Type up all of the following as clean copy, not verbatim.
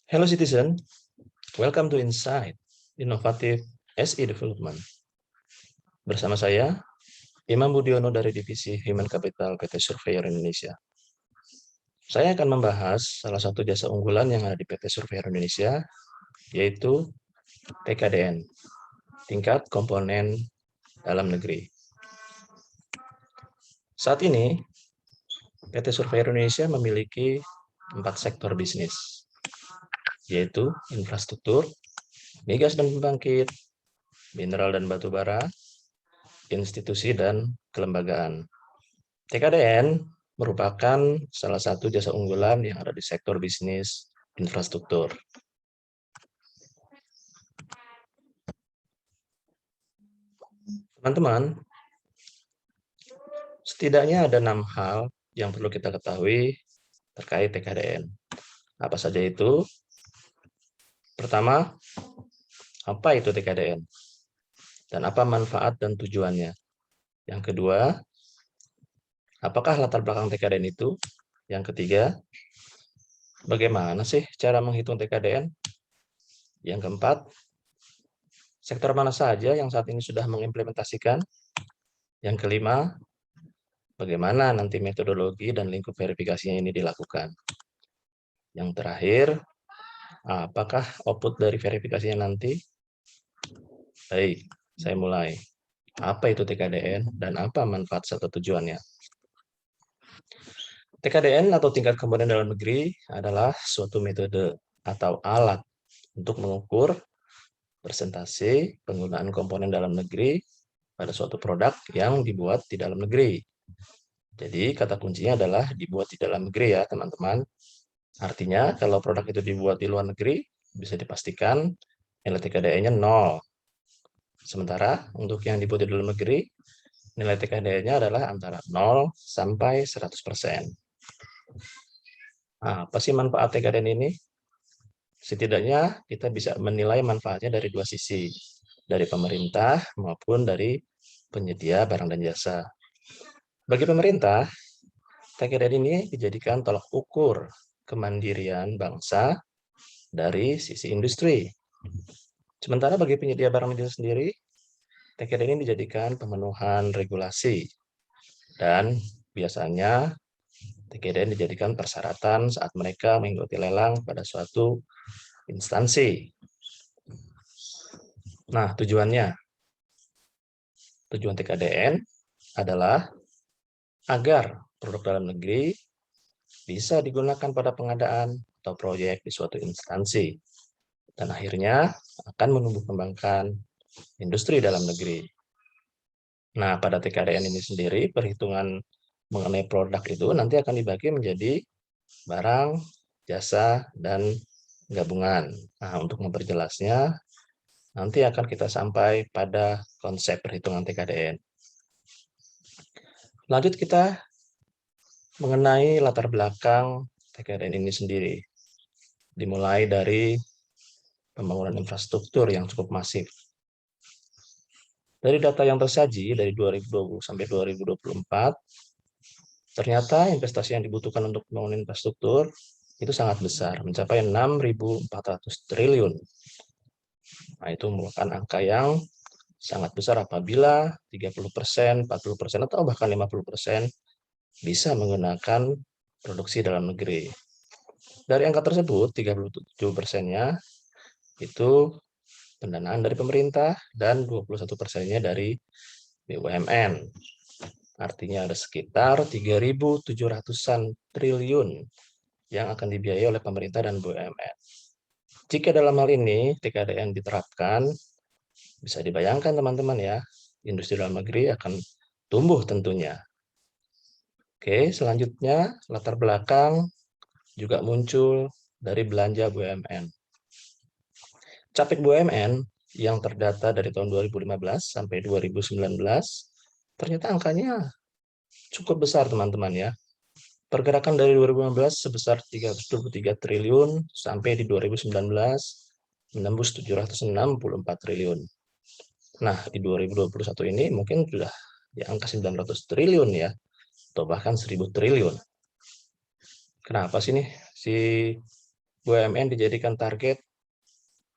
Hello citizen, welcome to Insight, Innovative SE Development. Bersama saya, Imam Budiono dari Divisi Human Capital PT Surveyor Indonesia. Saya akan membahas salah satu jasa unggulan yang ada di PT Surveyor Indonesia, yaitu TKDN, Tingkat Komponen Dalam Negeri. Saat ini, PT Surveyor Indonesia memiliki 4 sektor bisnis, yaitu infrastruktur, migas dan pembangkit, mineral dan batu bara, institusi dan kelembagaan. TKDN merupakan salah satu jasa unggulan yang ada di sektor bisnis infrastruktur. Teman-teman, setidaknya ada 6 hal yang perlu kita ketahui terkait TKDN. Apa saja itu? Pertama, apa itu TKDN? Dan apa manfaat dan tujuannya? Yang kedua, apakah latar belakang TKDN itu? Yang ketiga, bagaimana sih cara menghitung TKDN? Yang keempat, sektor mana saja yang saat ini sudah mengimplementasikan? Yang kelima, bagaimana nanti metodologi dan lingkup verifikasinya ini dilakukan? Yang terakhir, apakah output dari verifikasinya nanti? Baik, saya mulai. Apa itu TKDN dan apa manfaat serta tujuannya? TKDN atau tingkat komponen dalam negeri adalah suatu metode atau alat untuk mengukur persentase penggunaan komponen dalam negeri pada suatu produk yang dibuat di dalam negeri. Jadi kata kuncinya adalah dibuat di dalam negeri ya teman-teman. Artinya kalau produk itu dibuat di luar negeri, bisa dipastikan nilai TKDN-nya 0. Sementara untuk yang dibuat di dalam negeri, nilai TKDN-nya adalah antara 0 sampai 100%. Nah, apa sih manfaat TKDN ini? Setidaknya kita bisa menilai manfaatnya dari dua sisi, dari pemerintah maupun dari penyedia barang dan jasa. Bagi pemerintah, TKDN ini dijadikan tolak ukur kemandirian bangsa dari sisi industri. Sementara bagi penyedia barang dan jasa sendiri, TKDN ini dijadikan pemenuhan regulasi. Dan biasanya TKDN dijadikan persyaratan saat mereka mengikuti lelang pada suatu instansi. Nah, tujuan TKDN adalah agar produk dalam negeri bisa digunakan pada pengadaan atau proyek di suatu instansi. Dan akhirnya akan menumbuh kembangkan industri dalam negeri. Nah, pada TKDN ini sendiri, perhitungan mengenai produk itu nanti akan dibagi menjadi barang, jasa, dan gabungan. Nah, untuk memperjelasnya, nanti akan kita sampai pada konsep perhitungan TKDN. Lanjut kita mengenai latar belakang TKDN ini sendiri. Dimulai dari pembangunan infrastruktur yang cukup masif. Dari data yang tersaji dari 2020 sampai 2024, ternyata investasi yang dibutuhkan untuk pembangunan infrastruktur itu sangat besar, mencapai 6.400 triliun. Nah, itu merupakan angka yang sangat besar apabila 30%, 40%, atau bahkan 50% bisa menggunakan produksi dalam negeri. Dari angka tersebut, 37%-nya itu pendanaan dari pemerintah dan 21%-nya dari BUMN. Artinya ada sekitar 3.700-an triliun yang akan dibiayai oleh pemerintah dan BUMN. Jika dalam hal ini TKDN diterapkan, bisa dibayangkan teman-teman ya, industri dalam negeri akan tumbuh tentunya. Oke, selanjutnya latar belakang juga muncul dari belanja BUMN. Capek BUMN yang terdata dari tahun 2015 sampai 2019, ternyata angkanya cukup besar teman-teman ya. Pergerakan dari 2015 sebesar 323 triliun sampai di 2019 menembus 764 triliun. Nah, di 2021 ini mungkin sudah di angka 900 triliun ya, atau bahkan 1.000 triliun. Kenapa sih nih si BUMN dijadikan target,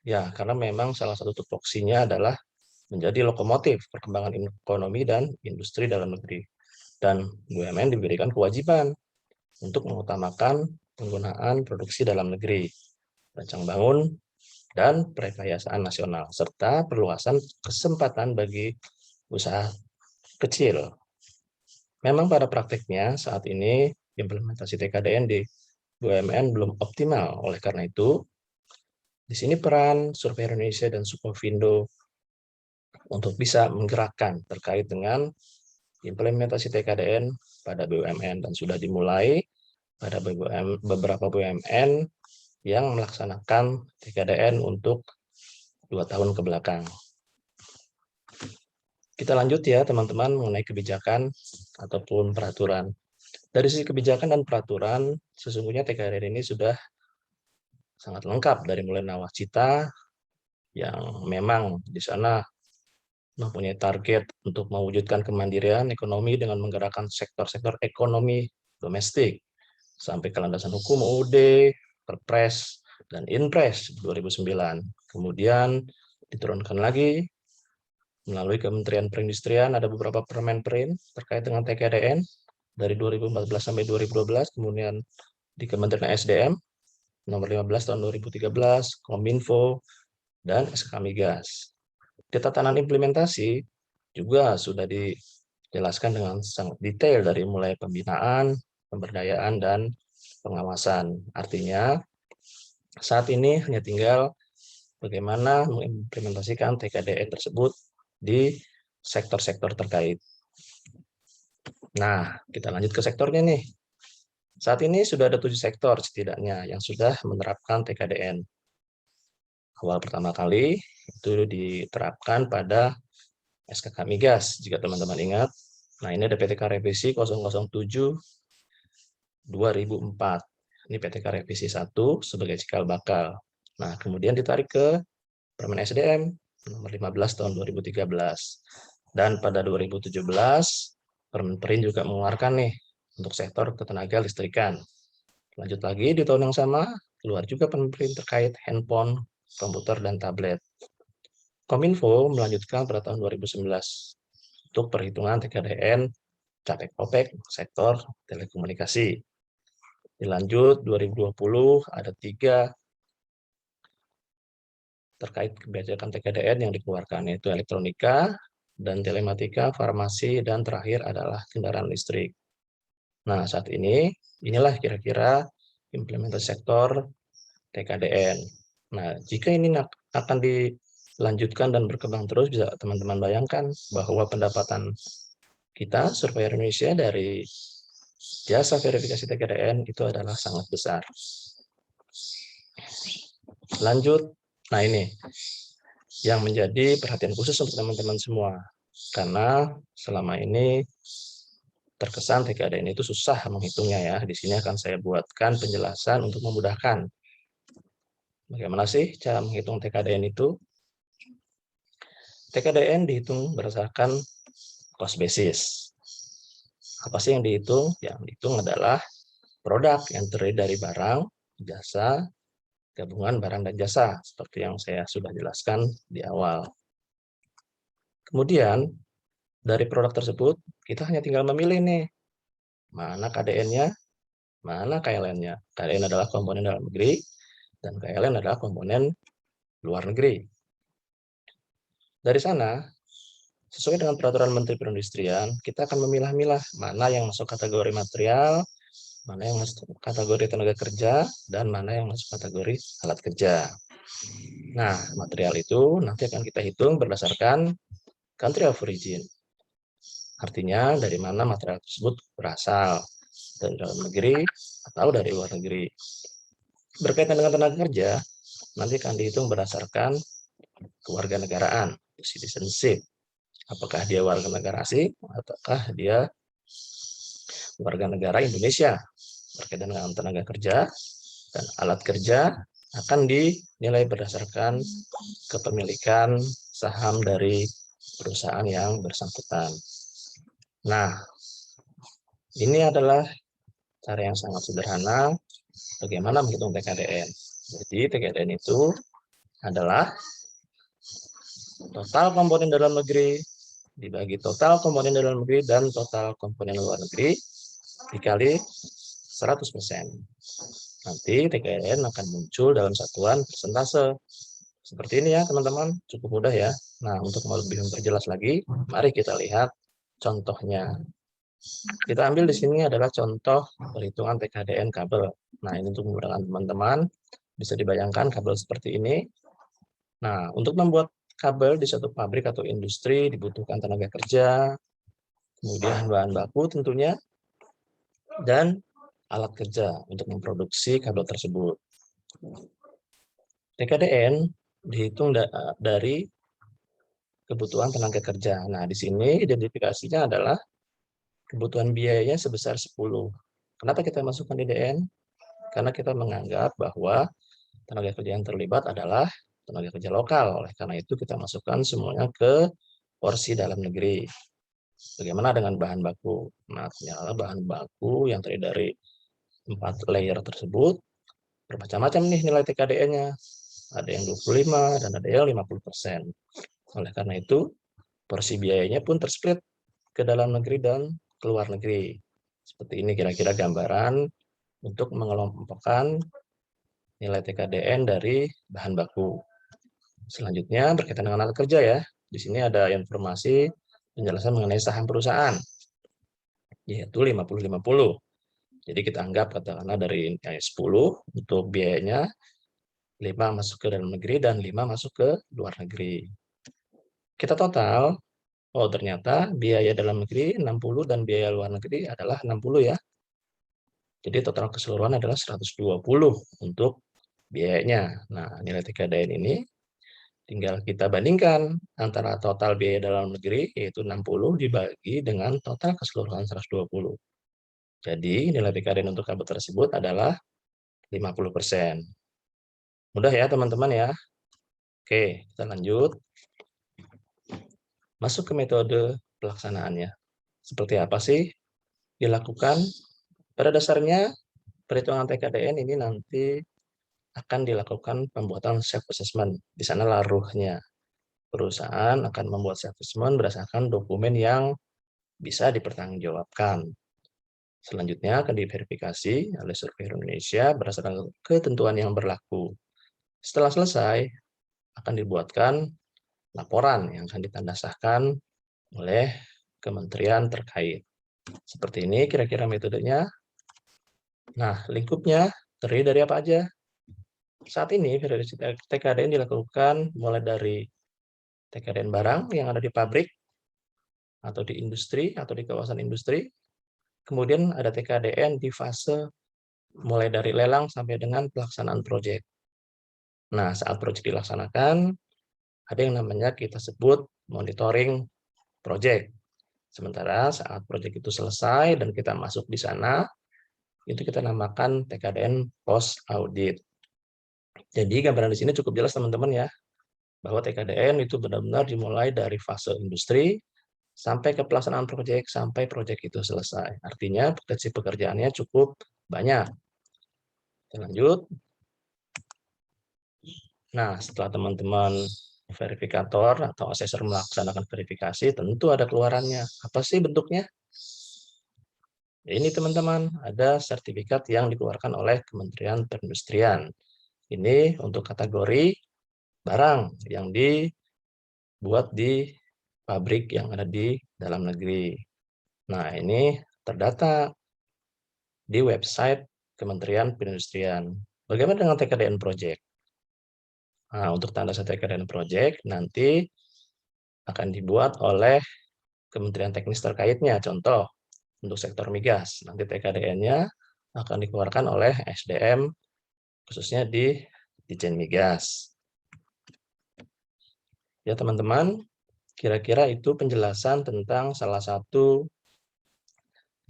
ya karena memang salah satu tupoksinya adalah menjadi lokomotif perkembangan ekonomi dan industri dalam negeri. Dan BUMN diberikan kewajiban untuk mengutamakan penggunaan produksi dalam negeri, rancang bangun, dan perekayasaan nasional, serta perluasan kesempatan bagi usaha kecil. Memang pada praktiknya saat ini implementasi TKDN di BUMN belum optimal. Oleh karena itu, di sini peran Survei Indonesia dan Sukovindo untuk bisa menggerakkan terkait dengan implementasi TKDN pada BUMN, dan sudah dimulai pada beberapa BUMN yang melaksanakan TKDN untuk 2 tahun ke belakang. Kita lanjut ya teman-teman mengenai kebijakan ataupun peraturan. Dari sisi kebijakan dan peraturan, sesungguhnya TKDN ini sudah sangat lengkap dari mulai nawacita yang memang di sana mempunyai target untuk mewujudkan kemandirian ekonomi dengan menggerakkan sektor-sektor ekonomi domestik sampai ke landasan hukum UUD, Perpres, dan Inpres 2009. Kemudian diturunkan lagi melalui Kementerian Perindustrian ada beberapa Permenperin terkait dengan TKDN dari 2014 sampai 2012, kemudian di Kementerian SDM nomor 15 tahun 2013, Kominfo, dan SK Migas. Di tatanan implementasi juga sudah dijelaskan dengan sangat detail dari mulai pembinaan, pemberdayaan, dan pengawasan. Artinya saat ini hanya tinggal bagaimana mengimplementasikan TKDN tersebut di sektor-sektor terkait. Nah, kita lanjut ke sektornya nih. Saat ini sudah ada 7 sektor setidaknya yang sudah menerapkan TKDN. Awal pertama kali itu diterapkan pada SKK Migas, jika teman-teman ingat. Nah, ini ada PTK Revisi 007 2004. Ini PTK Revisi 1 sebagai cikal bakal. Nah, kemudian ditarik ke Permen SDM nomor 15 tahun 2013. Dan pada 2017, Permenperin juga mengeluarkan nih untuk sektor ketenaga listrikan. Lanjut lagi di tahun yang sama, keluar juga Permenperin terkait handphone, komputer, dan tablet. Kominfo melanjutkan pada tahun 2011 untuk perhitungan TKDN capek-opek sektor telekomunikasi. Dilanjut 2020 ada 3 terkait kebijakan TKDN yang dikeluarkan, yaitu elektronika dan telematika, farmasi, dan terakhir adalah kendaraan listrik. Nah, saat ini inilah kira-kira implementasi sektor TKDN. Nah, jika ini akan dilanjutkan dan berkembang terus, bisa teman-teman bayangkan bahwa pendapatan kita, Survei Indonesia, dari jasa verifikasi TKDN itu adalah sangat besar. Lanjut, nah ini yang menjadi perhatian khusus untuk teman-teman semua, karena selama ini terkesan TKDN itu susah menghitungnya ya. Di sini akan saya buatkan penjelasan untuk memudahkan. Bagaimana sih cara menghitung TKDN itu? TKDN dihitung berdasarkan cost basis. Apa sih yang dihitung? Yang dihitung adalah produk yang terdiri dari barang, jasa, gabungan barang dan jasa, seperti yang saya sudah jelaskan di awal. Kemudian, dari produk tersebut, kita hanya tinggal memilih nih, mana KDN-nya, mana KLN-nya. KLN adalah komponen dalam negeri, dan KLN adalah komponen luar negeri. Dari sana, sesuai dengan peraturan Menteri Perindustrian, kita akan memilah-milah mana yang masuk kategori material, mana yang masuk kategori tenaga kerja, dan mana yang masuk kategori alat kerja. Nah, material itu nanti akan kita hitung berdasarkan country of origin. Artinya dari mana material tersebut berasal, dari dalam negeri atau dari luar negeri. Berkaitan dengan tenaga kerja, nanti akan dihitung berdasarkan kewarganegaraan, citizenship. Apakah dia warga negara asing ataukah dia warga negara Indonesia. Berkaitan dengan tenaga kerja dan alat kerja akan dinilai berdasarkan kepemilikan saham dari perusahaan yang bersangkutan. Nah, ini adalah cara yang sangat sederhana bagaimana menghitung TKDN. Jadi TKDN itu adalah total komponen dalam negeri dibagi total komponen dalam negeri dan total komponen luar negeri dikali 100%. Nanti TKDN akan muncul dalam satuan persentase. Seperti ini ya teman-teman, cukup mudah ya. Nah, untuk lebih memperjelas lagi, mari kita lihat contohnya. Kita ambil di sini adalah contoh perhitungan TKDN kabel. Nah, ini untuk memudahkan teman-teman, bisa dibayangkan kabel seperti ini. Nah, untuk membuat kabel di suatu pabrik atau industri dibutuhkan tenaga kerja, kemudian bahan baku tentunya, dan alat kerja untuk memproduksi kabel tersebut. TKDN dihitung dari kebutuhan tenaga kerja. Nah, di sini identifikasinya adalah kebutuhan biayanya sebesar 10. Kenapa kita masukkan DDN? Karena kita menganggap bahwa tenaga kerja yang terlibat adalah tenaga kerja lokal. Oleh karena itu kita masukkan semuanya ke porsi dalam negeri. Bagaimana dengan bahan baku? Nah, ternyata bahan baku yang terdiri dari 4 layer tersebut bermacam-macam nih nilai TKDN-nya. Ada yang 25 dan ada yang 50%. Oleh karena itu, porsi biayanya pun tersplit ke dalam negeri dan ke luar negeri. Seperti ini kira-kira gambaran untuk mengelompokkan nilai TKDN dari bahan baku. Selanjutnya berkaitan dengan alat kerja ya. Di sini ada informasi penjelasan mengenai saham perusahaan, yaitu 50-50. Jadi kita anggap katakanlah dari 10 untuk biayanya, 5 masuk ke dalam negeri dan 5 masuk ke luar negeri. Kita total, oh ternyata biaya dalam negeri 60 dan biaya luar negeri adalah 60 ya. Jadi total keseluruhan adalah 120 untuk biayanya. Nah, nilai TKDN ini tinggal kita bandingkan antara total biaya dalam negeri, yaitu 60, dibagi dengan total keseluruhan 120. Jadi, nilai TKDN untuk kabel tersebut adalah 50%. Mudah ya, teman-teman ya. Oke, kita lanjut. Masuk ke metode pelaksanaannya. Seperti apa sih dilakukan? Pada dasarnya, perhitungan TKDN ini nanti akan dilakukan pembuatan self-assessment. Di sana laruhnya. Perusahaan akan membuat self-assessment berdasarkan dokumen yang bisa dipertanggungjawabkan. Selanjutnya akan diverifikasi oleh Surveyor Indonesia berdasarkan ketentuan yang berlaku. Setelah selesai, akan dibuatkan laporan yang akan ditandasahkan oleh kementerian terkait. Seperti ini kira-kira metodenya. Nah, lingkupnya terdiri dari apa aja? Saat ini verifikasi TKDN dilakukan mulai dari TKDN barang yang ada di pabrik, atau di industri, atau di kawasan industri. Kemudian ada TKDN di fase mulai dari lelang sampai dengan pelaksanaan proyek. Nah, saat proyek dilaksanakan, ada yang namanya kita sebut monitoring proyek. Sementara saat proyek itu selesai dan kita masuk di sana, itu kita namakan TKDN post audit. Jadi gambaran di sini cukup jelas teman-teman ya, bahwa TKDN itu benar-benar dimulai dari fase industri sampai ke pelaksanaan proyek, sampai proyek itu selesai. Artinya potensi pekerjaannya cukup banyak. Kita lanjut. Nah, setelah teman-teman verifikator atau asesor melaksanakan verifikasi, tentu ada keluarannya. Apa sih bentuknya? Ini teman-teman, ada sertifikat yang dikeluarkan oleh Kementerian Perindustrian. Ini untuk kategori barang yang dibuat di pabrik yang ada di dalam negeri. Nah, ini terdata di website Kementerian Perindustrian. Bagaimana dengan TKDN Project? Nah, untuk tanda TKDN Project nanti akan dibuat oleh Kementerian Teknis terkaitnya. Contoh, untuk sektor migas, nanti TKDN-nya akan dikeluarkan oleh SDM, khususnya di Ditjen Migas. Ya teman-teman, kira-kira itu penjelasan tentang salah satu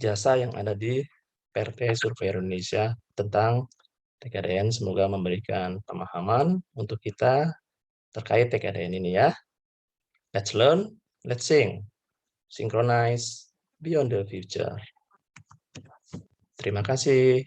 jasa yang ada di PT Surveyor Indonesia tentang TKDN. Semoga memberikan pemahaman untuk kita terkait TKDN ini ya. Let's learn, let's sing, synchronize beyond the future. Terima kasih.